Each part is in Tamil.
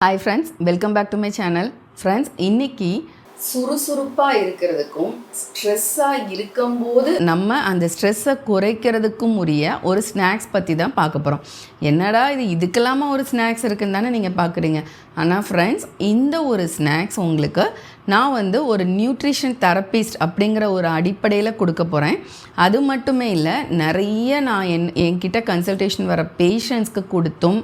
Hi friends, welcome back to my channel. Friends, இன்னைக்கு சுறுசுறுப்பாக இருக்கிறதுக்கும் ஸ்ட்ரெஸ்ஸாக இருக்கும்போது நம்ம அந்த ஸ்ட்ரெஸ்ஸை குறைக்கிறதுக்கும் உரிய ஒரு ஸ்நாக்ஸ் பற்றி தான் பார்க்க போகிறோம். என்னடா இது இதுக்கெல்லாமா ஒரு ஸ்நாக்ஸ் இருக்குன்னு தானே நீங்கள் பார்க்குறீங்க. ஆனால் ஃப்ரெண்ட்ஸ், இந்த ஒரு ஸ்நாக்ஸ் உங்களுக்கு நான் ஒரு நியூட்ரிஷன் தெரபிஸ்ட் அப்படிங்கிற ஒரு அடிப்படையில் கொடுக்க போகிறேன். அது மட்டுமே இல்லை, நிறைய நான் என்கிட்ட கன்சல்டேஷன் வர பேஷண்ட்ஸ்க்கு கொடுத்தும்,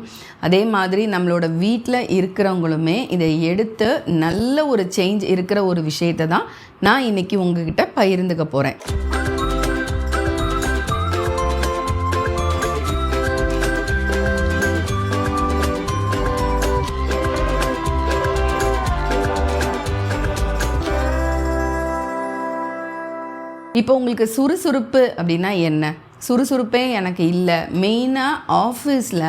அதே மாதிரி நம்மளோட வீட்டில் இருக்கிறவங்களுமே இதை எடுத்து நல்ல ஒரு சேஞ்ச் இருக்கிற ஒரு விஷயத்தை தான் நான் இன்றைக்கி உங்ககிட்ட பகிர்ந்துக்க போகிறேன். இப்போ உங்களுக்கு சுறுசுறுப்பு அப்படின்னா என்ன? சுறுசுறுப்பே எனக்கு இல்லை. மெயினாக ஆஃபீஸில்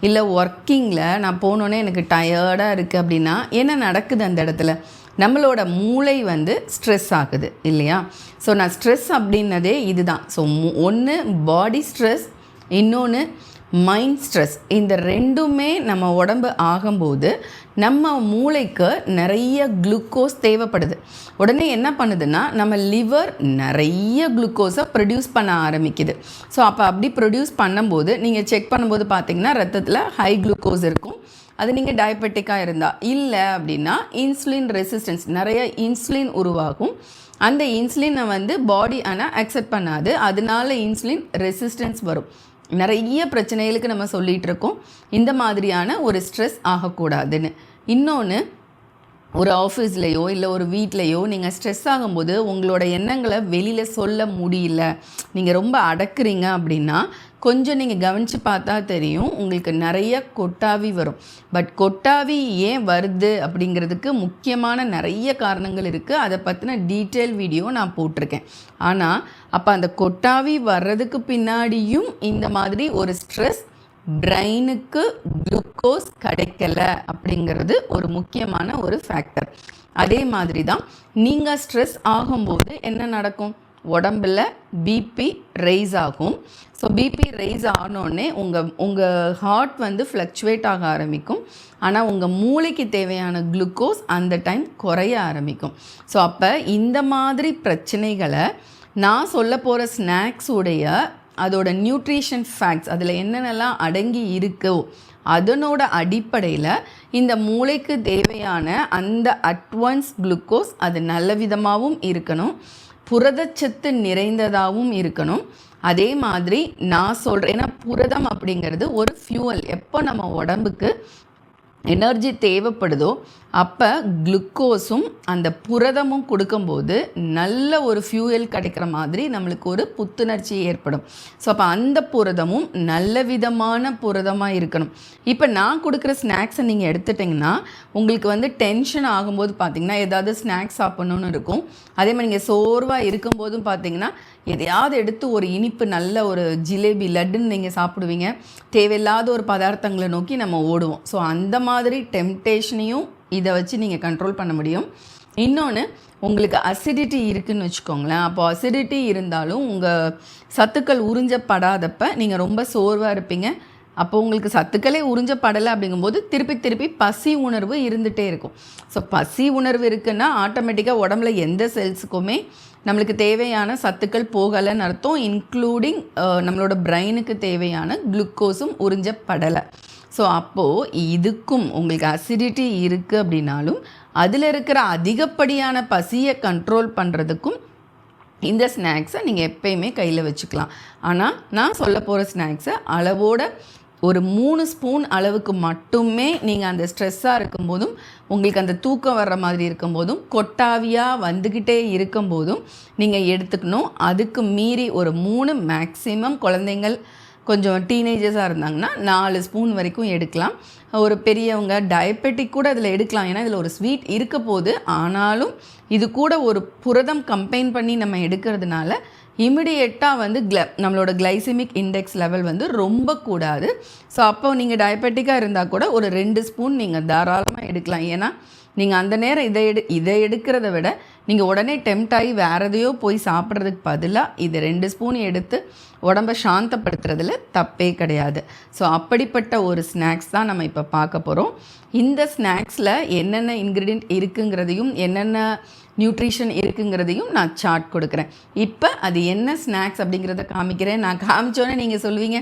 இல்லை ஒர்க்கிங்கில் நான் போனோன்னே எனக்கு டயர்டாக இருக்குது அப்படின்னா என்ன நடக்குது அந்த இடத்துல? நம்மளோட மூளை ஸ்ட்ரெஸ் ஆகுது இல்லையா? ஸோ நான் ஸ்ட்ரெஸ் அப்படின்னதே இதுதான். ஸோ ஒன்று பாடி ஸ்ட்ரெஸ், இன்னொன்று மைண்ட் ஸ்ட்ரெஸ். இந்த ரெண்டுமே நம்ம உடம்பு ஆகும்போது நம்ம மூளைக்கு நிறைய குளுக்கோஸ் தேவைப்படுது. உடனே என்ன பண்ணுதுன்னா, நம்ம லிவர் நிறைய குளுக்கோஸை ப்ரொடியூஸ் பண்ண ஆரம்பிக்குது. ஸோ அப்படி ப்ரொடியூஸ் பண்ணும்போது நீங்கள் செக் பண்ணும்போது பார்த்தீங்கன்னா ரத்தத்தில் ஹை குளுக்கோஸ் இருக்கும். அது நீங்கள் டயபெட்டிக்காக இருந்தால், இல்லை அப்படின்னா இன்சுலின் ரெசிஸ்டன்ஸ், நிறைய இன்சுலின் உருவாகும். அந்த இன்சுலினை பாடி ஆனால் அக்செப்ட் பண்ணாது. அதனால இன்சுலின் ரெசிஸ்டன்ஸ் வரும். நிறைய பிரச்சனைகளுக்கு நம்ம சொல்லிகிட்டு இருக்கோம் இந்த மாதிரியான ஒரு ஸ்ட்ரெஸ் ஆகக்கூடாதுன்னு. இன்னொன்று, ஒரு ஆஃபீஸ்லேயோ இல்லை ஒரு வீட்லேயோ நீங்கள் ஸ்ட்ரெஸ் ஆகும்போது உங்களோட எண்ணங்களை வெளியில் சொல்ல முடியல, நீங்கள் ரொம்ப அடக்குறீங்க அப்படின்னா கொஞ்சம் நீங்கள் கவனித்து பார்த்தா தெரியும், உங்களுக்கு நிறைய கொட்டாவி வரும். பட் கொட்டாவி ஏன் வருது அப்படிங்கிறதுக்கு முக்கியமான நிறைய காரணங்கள் இருக்குது. அதை பற்றின டீட்டெயில் வீடியோ நான் போட்டிருக்கேன். ஆனால் அப்போ அந்த கொட்டாவி வர்றதுக்கு பின்னாடியும் இந்த மாதிரி ஒரு ஸ்ட்ரெஸ், பிரெயினுக்கு குளுக்கோஸ் கிடைக்கல அப்படிங்கிறது ஒரு முக்கியமான ஒரு ஃபேக்டர். அதே மாதிரி தான் நீங்கள் ஸ்ட்ரெஸ் ஆகும்போது என்ன நடக்கும்? உடம்பில் பிபி ரைஸ் ஆகும். ஸோ பிபி ரைஸ் ஆனோடனே உங்கள் ஹார்ட் ஃப்ளக்சுவேட் ஆக ஆரம்பிக்கும். ஆனால் உங்கள் மூளைக்கு தேவையான குளுக்கோஸ் அந்த டைம் குறைய ஆரம்பிக்கும். ஸோ அப்போ இந்த மாதிரி பிரச்சனைகளை நான் சொல்ல போகிற ஸ்நாக்ஸுடைய அதோட நியூட்ரிஷன் ஃபேக்ட்ஸ், அதில் என்னென்னலாம் அடங்கி இருக்கோ அதனோட அடிப்படையில் இந்த மூளைக்கு தேவையான அந்த அட்வான்ஸ் குளுக்கோஸ் அது நல்ல விதமாகவும் இருக்கணும், புரதச்சத்து நிறைந்ததாகவும் இருக்கணும். அதே மாதிரி நான் சொல்கிறேன், ஏன்னா புரதம் அப்படிங்கிறது ஒரு ஃபியூவல். எப்போ நம்ம உடம்புக்கு எனர்ஜி தேவைப்படுதோ அப்போ குளுக்கோஸும் அந்த புரதமும் கொடுக்கும்போது நல்ல ஒரு ஃபியூயல் கிடைக்கிற மாதிரி நம்மளுக்கு ஒரு புத்துணர்ச்சி ஏற்படும். ஸோ அப்போ அந்த புரதமும் நல்ல விதமான புரதமாக இருக்கணும். இப்போ நான் கொடுக்குற ஸ்நாக்ஸை நீங்கள் எடுத்துட்டிங்கன்னா உங்களுக்கு டென்ஷன் ஆகும்போது பார்த்திங்கன்னா ஏதாவது ஸ்நாக்ஸ் சாப்பிட்ணுன்னு இருக்கும். அதே மாதிரி நீங்கள் சோர்வாக இருக்கும்போதும் பார்த்திங்கன்னா எதையாவது எடுத்து ஒரு இனிப்பு, நல்ல ஒரு ஜிலேபி, லட்டுன்னு நீங்கள் சாப்பிடுவீங்க. தேவையில்லாத ஒரு பதார்த்தங்களை நோக்கி நம்ம ஓடுவோம். ஸோ அந்த மாதிரி டெம்டேஷனையும் இதை வச்சு நீங்கள் கண்ட்ரோல் பண்ண முடியும். இன்னொன்று, உங்களுக்கு அசிடிட்டி இருக்குதுன்னு வச்சுக்கோங்களேன். அப்போ அசிடிட்டி இருந்தாலும் உங்கள் சத்துக்கள் உறிஞ்சப்படாதப்ப நீங்கள் ரொம்ப சோர்வாக இருப்பீங்க. அப்போ உங்களுக்கு சத்துக்களே உறிஞ்சப்படலை அப்படிங்கும்போது திருப்பி பசி உணர்வு இருந்துகிட்டே இருக்கும். ஸோ பசி உணர்வு இருக்குன்னா ஆட்டோமேட்டிக்காக உடம்புல எந்த செல்ஸுக்குமே நம்மளுக்கு தேவையான சத்துக்கள் போகலைன்னு அர்த்தம். இன்க்ளூடிங் நம்மளோட பிரெயினுக்கு தேவையான குளுக்கோஸும் உறிஞ்சப்படலை. ஸோ அப்போது இதுக்கும் உங்களுக்கு அசிடிட்டி இருக்குது அப்படின்னாலும் அதில் இருக்கிற அதிகப்படியான பசியை கண்ட்ரோல் பண்ணுறதுக்கும் இந்த ஸ்நாக்ஸை நீங்கள் எப்பயுமே கையில் வச்சுக்கலாம். ஆனால் நான் சொல்ல போகிற ஸ்நாக்ஸை அளவோட ஒரு 3 ஸ்பூன் அளவுக்கு மட்டுமே நீங்கள் அந்த ஸ்ட்ரெஸ்ஸாக இருக்கும்போதும், உங்களுக்கு அந்த தூக்கம் வர்ற மாதிரி இருக்கும்போதும், கொட்டாவியாக வந்துக்கிட்டே இருக்கும்போதும் நீங்கள் எடுத்துக்கணும். அதுக்கு மீறி ஒரு 3, மேக்ஸிமம் குழந்தைங்கள் கொஞ்சம் டீனேஜர்ஸாக இருந்தாங்கன்னா 4 ஸ்பூன் வரைக்கும் எடுக்கலாம். ஒரு பெரியவங்க டயபெட்டிக் கூட அதில் எடுக்கலாம். ஏன்னா இதில் ஒரு ஸ்வீட் இருக்க போது, ஆனாலும் இது கூட ஒரு புரதம் கம்பைன் பண்ணி நம்ம எடுக்கிறதுனால இமிடியேட்டாக நம்மளோட கிளைசிமிக் இண்டெக்ஸ் லெவல் ரொம்ப கூடாது. ஸோ அப்போ நீங்கள் டயபெட்டிக்காக இருந்தால் கூட ஒரு 2 ஸ்பூன் நீங்கள் தாராளமாக எடுக்கலாம். ஏன்னா நீங்கள் அந்த நேரம் இதை எடுக்கிறத விட நீங்கள் உடனே டெம்ட் ஆகி வேறு எதையோ போய் சாப்பிட்றதுக்கு பதிலாக இது 2 ஸ்பூன் எடுத்து உடம்பை சாந்தப்படுத்துறதுல தப்பே கிடையாது. ஸோ அப்படிப்பட்ட ஒரு ஸ்நாக்ஸ் தான் நம்ம இப்போ பார்க்க போகிறோம். இந்த ஸ்நாக்ஸில் என்னென்ன இன்க்ரீடியன்ட் இருக்குங்கிறதையும் என்னென்ன நியூட்ரிஷன் இருக்குங்கிறதையும் நான் சார்ட் கொடுக்குறேன். இப்போ அது என்ன ஸ்நாக்ஸ் அப்படிங்கிறத காமிக்கிறேன். நான் காமிச்சோன்னே நீங்கள் சொல்லுவீங்க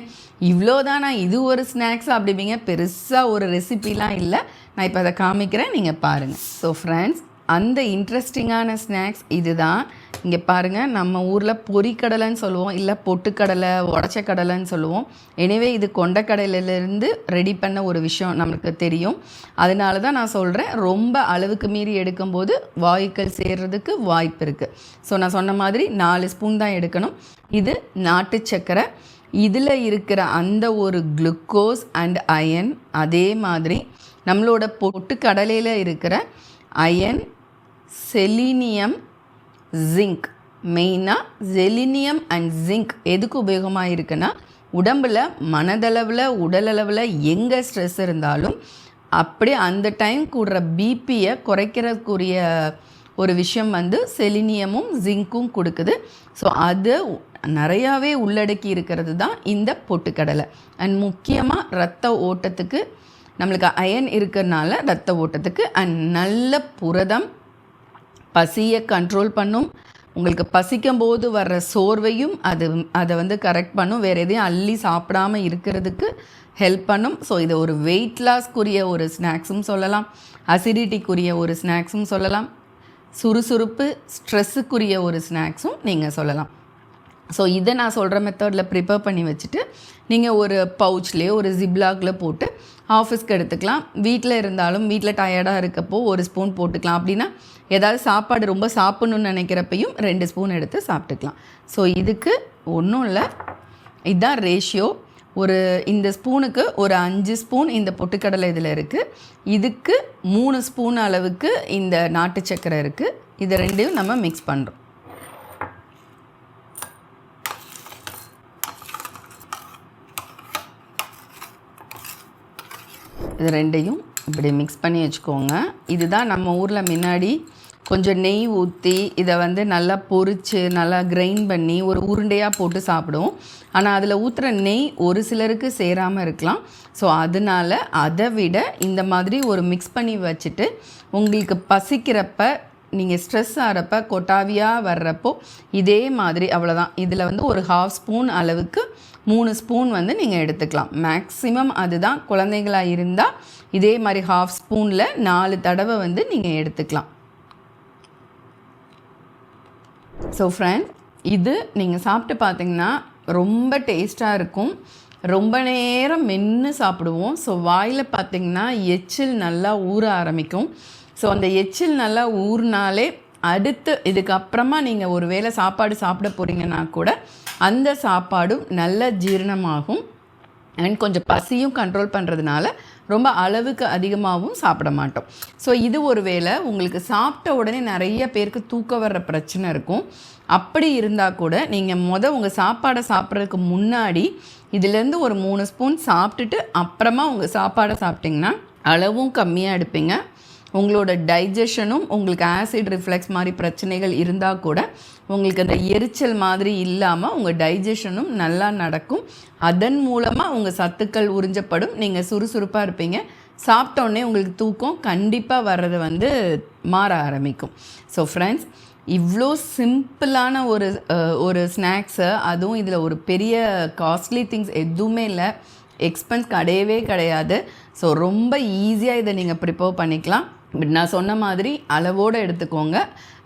இவ்வளோதானா, இது ஒரு ஸ்நாக்ஸ் அப்படிப்பீங்க. பெருசாக ஒரு ரெசிபிலாம் இல்லை. நான் இப்போ அதை காமிக்கிறேன், நீங்கள் பாருங்கள். ஸோ ஃப்ரெண்ட்ஸ், அந்த இன்ட்ரெஸ்டிங்கான ஸ்நாக்ஸ் இது தான். இங்கே பாருங்கள், நம்ம ஊரில் பொரிக்கடலைன்னு சொல்லுவோம், இல்லை பொட்டுக்கடலை, உடச்ச கடலைன்னு சொல்லுவோம். எனவே இது கொண்டக்கடலையிலேருந்து ரெடி பண்ண ஒரு விஷயம் நம்மளுக்கு தெரியும். அதனால தான் நான் சொல்கிறேன், ரொம்ப அளவுக்கு மீறி எடுக்கும்போது வாயுக்கள் சேர்றதுக்கு வாய்ப்பு இருக்குது. ஸோ நான் சொன்ன மாதிரி 4 ஸ்பூன் தான் எடுக்கணும். இது நாட்டு சர்க்கரை. இதில் இருக்கிற அந்த ஒரு குளுக்கோஸ் அண்ட் அயன், அதே மாதிரி நம்மளோட பொட்டுக்கடலையில் இருக்கிற அயன், செலீனியம், ஜிங்க். மெயினாக செலினியம் அண்ட் ஜிங்க் எதுக்கு உபயோகமாக இருக்குன்னா, உடம்பில் மனதளவில் உடலளவில் எங்கே ஸ்ட்ரெஸ் இருந்தாலும் அப்படியே அந்த டைம் கூடுற பிபியை குறைக்கிறதுக்குரிய ஒரு விஷயம் வந்து செலினியமும் ஜிங்க்கும் கொடுக்குது. ஸோ அது நிறையாவே உள்ளடக்கி இருக்கிறது தான் இந்த பொட்டுக்கடலை. அண்ட் முக்கியமாக இரத்த ஓட்டத்துக்கு நம்மளுக்கு அயன் இருக்கிறதுனால இரத்த ஓட்டத்துக்கு அண்ட் நல்ல புரதம், பசியை கண்ட்ரோல் பண்ணும். உங்களுக்கு பசிக்கும் போது வர்ற சோர்வையும் அதை வந்து கரெக்ட் பண்ணும். வேறு எதையும் அள்ளி சாப்பிடாமல் இருக்கிறதுக்கு ஹெல்ப் பண்ணும். ஸோ இது ஒரு வெயிட் லாஸ்க்குரிய ஒரு ஸ்நாக்ஸும் சொல்லலாம், அசிடிட்டிக்குரிய ஒரு ஸ்நாக்ஸும் சொல்லலாம், சுறுசுறுப்பு ஸ்ட்ரெஸ்ஸுக்குரிய ஒரு ஸ்நாக்ஸும் நீங்கள் சொல்லலாம். ஸோ இதை நான் சொல்கிற மெத்தடில் ப்ரிப்பேர் பண்ணி வச்சுட்டு நீங்கள் ஒரு பவுச்லேயே ஒரு ஜிப்லாகில் போட்டு ஆஃபீஸ்க்கு எடுத்துக்கலாம். வீட்டில் இருந்தாலும் வீட்டில் டயர்டாக இருக்கப்போ 1 ஸ்பூன் போட்டுக்கலாம். அப்படின்னா ஏதாவது சாப்பாடு ரொம்ப சாப்பிட்ணுன்னு நினைக்கிறப்பையும் 2 ஸ்பூன் எடுத்து சாப்பிட்டுக்கலாம். ஸோ இதுக்கு ஒன்றும் இல்லை, இதுதான் ரேஷியோ. இந்த ஸ்பூனுக்கு ஒரு 5 ஸ்பூன் இந்த பொட்டுக்கடலை இதில் இருக்குது. இதுக்கு 3 ஸ்பூன் அளவுக்கு இந்த நாட்டு சர்க்கரை இருக்குது. இது ரெண்டையும் நம்ம மிக்ஸ் பண்ணுறோம். இது ரெண்டையும் இப்படி மிக்ஸ் பண்ணி வச்சுக்கோங்க. இதுதான் நம்ம ஊரில் முன்னாடி கொஞ்சம் நெய் ஊற்றி இதை வந்து நல்லா பொரித்து நல்லா கிரைண்ட் பண்ணி ஒரு உருண்டையாக போட்டு சாப்பிடுவோம். ஆனால் அதில் ஊற்றுற நெய் ஒரு சிலருக்கு சேராமல் இருக்கலாம். ஸோ அதனால் அதை விட இந்த மாதிரி ஒரு மிக்ஸ் பண்ணி வச்சுட்டு உங்களுக்கு பசிக்கிறப்ப, நீங்கள் ஸ்ட்ரெஸ் ஆகிறப்ப, கொட்டாவியாக வர்றப்போ இதே மாதிரி அவ்வளோதான். இதில் வந்து ஒரு 1/2 ஸ்பூன் அளவுக்கு 3 ஸ்பூன் வந்து நீங்கள் எடுத்துக்கலாம். மேக்ஸிமம் அதுதான். குழந்தைங்களாக இருந்தால் இதே மாதிரி 1/2 ஸ்பூனில் 4 தடவை வந்து நீங்கள் எடுத்துக்கலாம். ஸோ ஃப்ரெண்ட்ஸ், இது நீங்கள் சாப்பிட்டு பார்த்தீங்கன்னா ரொம்ப டேஸ்ட்டாக இருக்கும். ரொம்ப நேரம் மென்று சாப்பிடுவோம். ஸோ வாயில் பார்த்திங்கன்னா எச்சில் நல்லா ஊற ஆரம்பிக்கும். ஸோ அந்த எச்சில் நல்லா ஊறினாலே அடுத்து இதுக்கப்புறமா நீங்கள் ஒரு வேளை சாப்பாடு சாப்பிட போகிறீங்கன்னா கூட அந்த சாப்பாடும் நல்ல ஜீரணமாகும். அண்ட் கொஞ்சம் பசியும் கண்ட்ரோல் பண்ணுறதுனால ரொம்ப அளவுக்கு அதிகமாகவும் சாப்பிட மாட்டோம். ஸோ இது ஒரு வேளை உங்களுக்கு சாப்பிட்ட உடனே நிறைய பேருக்கு தூக்கம் வர்ற பிரச்சனை இருக்கும். அப்படி இருந்தால் கூட நீங்கள் உங்கள் சாப்பாடை சாப்பிட்றதுக்கு முன்னாடி இதிலேருந்து ஒரு 3 ஸ்பூன் சாப்பிட்டுட்டு அப்புறமா உங்கள் சாப்பாடை சாப்பிட்டிங்கன்னா அளவும் கம்மியாக எடுப்பீங்க. உங்களோட டைஜஷனும், உங்களுக்கு ஆசிட் ரிஃப்ளெக்ஸ் மாதிரி பிரச்சனைகள் இருந்தால் கூட உங்களுக்கு அந்த எரிச்சல் மாதிரி இல்லாமல் உங்கள் டைஜஷனும் நல்லா நடக்கும். அதன் மூலமாக உங்கள் சத்துக்கள் உறிஞ்சப்படும். நீங்கள் சுறுசுறுப்பாக இருப்பீங்க. சாப்பிட்டோன்னே உங்களுக்கு தூக்கம் கண்டிப்பாக வர்றது வந்து மாற ஆரம்பிக்கும். ஸோ ஃப்ரெண்ட்ஸ், இவ்வளோ சிம்பிளான ஒரு ஸ்நாக்ஸை, அதுவும் இதில் ஒரு பெரிய காஸ்ட்லி திங்ஸ் எதுவுமே இல்லை, எக்ஸ்பென்ஸ் கிடையவே கிடையாது. ஸோ ரொம்ப ஈஸியாக இதை நீங்கள் ப்ரிப்பேர் பண்ணிக்கலாம். பட் நான் சொன்ன மாதிரி அளவோடு எடுத்துக்கோங்க.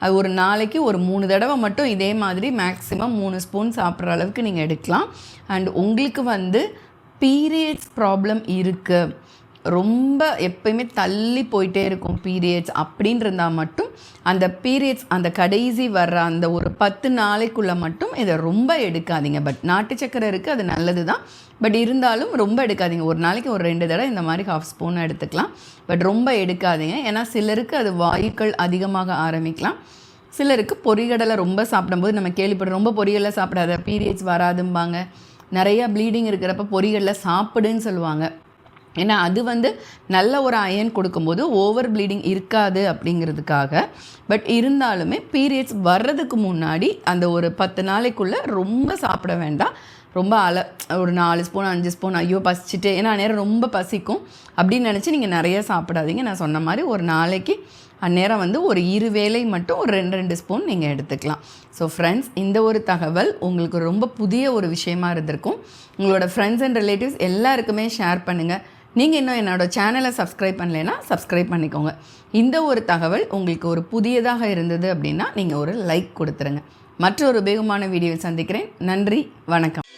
அது ஒரு நாளைக்கு ஒரு 3 தடவை மட்டும் இதே மாதிரி மேக்ஸிமம் 3 ஸ்பூன் சாப்பிட்ற அளவுக்கு நீங்கள் எடுக்கலாம். அண்ட் உங்களுக்கு வந்து பீரியட்ஸ் ப்ராப்ளம் இருக்குது, ரொம்ப எப்பயுமே தள்ளி போயிட்டே இருக்கும் பீரியட்ஸ் அப்படின்னு இருந்தால் மட்டும் அந்த பீரியட்ஸ் அந்த கடைசி வர்ற அந்த ஒரு 10 நாளைக்குள்ளே மட்டும் இதை ரொம்ப எடுக்காதீங்க. பட் நாட்டு சக்கரை இருக்குது, அது நல்லது தான். பட் இருந்தாலும் ரொம்ப எடுக்காதீங்க. ஒரு நாளைக்கு ஒரு 2 தடவை இந்த மாதிரி 1/2 ஸ்பூன் எடுத்துக்கலாம். பட் ரொம்ப எடுக்காதீங்க. ஏன்னா சிலருக்கு அது வாயுக்கள் அதிகமாக ஆரம்பிக்கலாம். சிலருக்கு பொரிகடலை ரொம்ப சாப்பிடும்போது நம்ம கேள்விப்படுறோம், ரொம்ப பொரிகடலை சாப்பிடாத பீரியட்ஸ் வராதும்பாங்க. நிறையா ப்ளீடிங் இருக்கிறப்ப பொரிகடலை சாப்பிடுன்னு சொல்லுவாங்க. ஏன்னா அது வந்து நல்ல ஒரு அயன் கொடுக்கும்போது ஓவர் ப்ளீடிங் இருக்காது அப்படிங்கிறதுக்காக. பட் இருந்தாலுமே பீரியட்ஸ் வர்றதுக்கு முன்னாடி அந்த ஒரு 10 நாளைக்குள்ளே ரொம்ப சாப்பிட வேண்டாம். ரொம்ப ஒரு 4 ஸ்பூன் 5 ஸ்பூன் ஐயோ பசிச்சுட்டு, ஏன்னா அந்நேரம் ரொம்ப பசிக்கும் அப்படின்னு நினச்சி நீங்கள் நிறைய சாப்பிடாதீங்க. நான் சொன்ன மாதிரி ஒரு நாளைக்கு அந்நேரம் வந்து ஒரு 2 வேளை மட்டும் ஒரு 2 ஸ்பூன் நீங்கள் எடுத்துக்கலாம். ஸோ ஃப்ரெண்ட்ஸ், இந்த ஒரு தகவல் உங்களுக்கு ரொம்ப புதிய ஒரு விஷயமா இருந்திருக்கும். உங்களோட ஃப்ரெண்ட்ஸ் அண்ட் ரிலேட்டிவ்ஸ் எல்லாருக்குமே ஷேர் பண்ணுங்கள். நீங்கள் இன்னும் என்னோடய சேனலை சப்ஸ்கிரைப் பண்ணலைன்னா சப்ஸ்கிரைப் பண்ணிக்கோங்க. இந்த ஒரு தகவல் உங்களுக்கு ஒரு புதியதாக இருந்தது அப்படின்னா நீங்கள் ஒரு லைக் கொடுத்துருங்க. மற்றொரு உபயோகமான வீடியோவில் சந்திக்கிறேன். நன்றி, வணக்கம்.